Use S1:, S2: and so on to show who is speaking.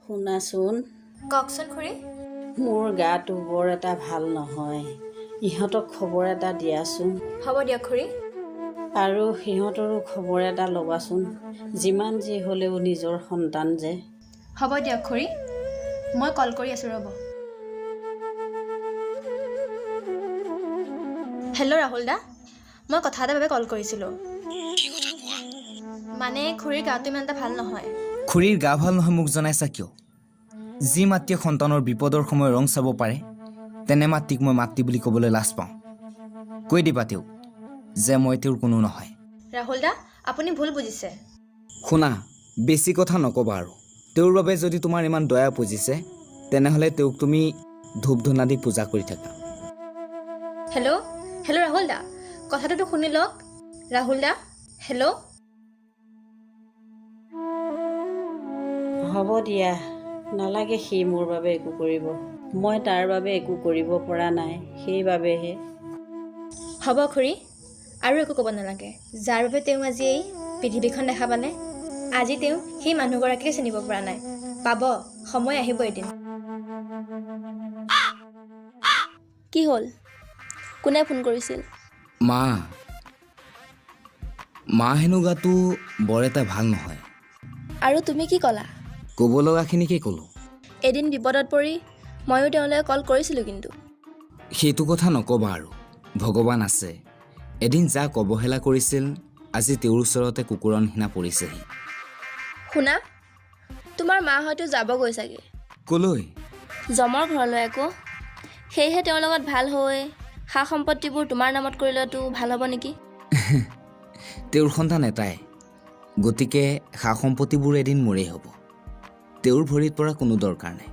S1: শুনাচোন,
S2: কওকচোন খুৰী।
S1: মোৰ গাটো বৰ এটা ভাল নহয়। ইহঁতক খবৰ এটা দিয়াচোন
S2: হ'ব দিয়ক খুৰী।
S1: আৰু সিহঁতৰো খবৰ এটা ল'বাচোন। যিমান যি হ'লেও নিজৰ সন্তান যে।
S2: হ'ব দিয়ক খুৰী, মই কল কৰি আছোঁ ৰ'ব। হেল্ল' ৰাহুল দা, মই কথা এটাৰ বাবে কল কৰিছিলোঁ।
S3: কি কথা কোৱা?
S2: মানে খুৰীৰ গাটো ইমান এটা ভাল নহয়।
S3: খুৰীৰ গা ভাল নহয় মোক জনাইছা কিয়? যি মাতৃয়ে সন্তানৰ বিপদৰ সময় ৰং চাব পাৰে, তেনে মাতৃক মই মাতৃ বুলি ক'বলৈ লাজ পাওঁ। কৈ দিবা তেওঁক যে মই তেওঁৰ কোনো নহয়।
S2: ৰাহুল দা, আপুনি ভুল বুজিছে।
S3: শুনা, বেছি কথা নক'বা আৰু। তেওঁৰ বাবে যদি তোমাৰ ইমান দয়া পুজিছে, তেনেহ'লে তেওঁক তুমি ধূপ ধূনা দি পূজা কৰি থাকা।
S2: হেল্ল' হেল্ল' ৰাহুল দা, কথাটোতো শুনি লওক। ৰাহুল দা, হেল্ল'।
S1: হ'ব দিয়া, নালাগে সি মোৰ বাবে একো কৰিব। মই তাৰ বাবে একো কৰিব পৰা নাই, সেইবাবেহে।
S2: হ'ব খুৰী, আৰু একো ক'ব নালাগে। যাৰ বাবে তেওঁ আজি এই পৃথিৱীখন দেখা পালে, আজি তেওঁ সেই মানুহগৰাকীকে চিনিব পৰা নাই। পাব, সময় আহিব এদিন।
S4: কি হ'ল? কোনে ফোন কৰিছিল?
S3: মা হেনো গাটো বৰ এটা ভাল নহয়।
S4: আৰু তুমি কি ক'লা?
S3: ক'ব লগাখিনিকে ক'লোঁ।
S4: এদিন বিপদত পৰি ময়ো তেওঁলৈ কল কৰিছিলোঁ কিন্তু।
S3: সেইটো কথা নক'বা আৰু। ভগৱান আছে, এদিন যাক অৱহেলা কৰিছিল, আজি তেওঁৰ ওচৰতে কুকুৰৰ নিচিনা পৰিছেহি।
S4: শুনা, তোমাৰ মা হয়তো যাবগৈ চাগে।
S3: ক'লৈ?
S4: যমৰ ঘৰলৈ আকৌ। সেয়েহে তেওঁৰ লগত ভাল হৈ সা সম্পত্তিবোৰ তোমাৰ নামত কৰি লোৱাটো ভাল হ'ব নেকি?
S3: তেওঁৰ সন্তান এটাই, গতিকে সা সম্পত্তিবোৰ এদিন মোৰেই হ'ব। তেওঁৰ ভৰিত পৰা কোনো দৰকাৰ নাই।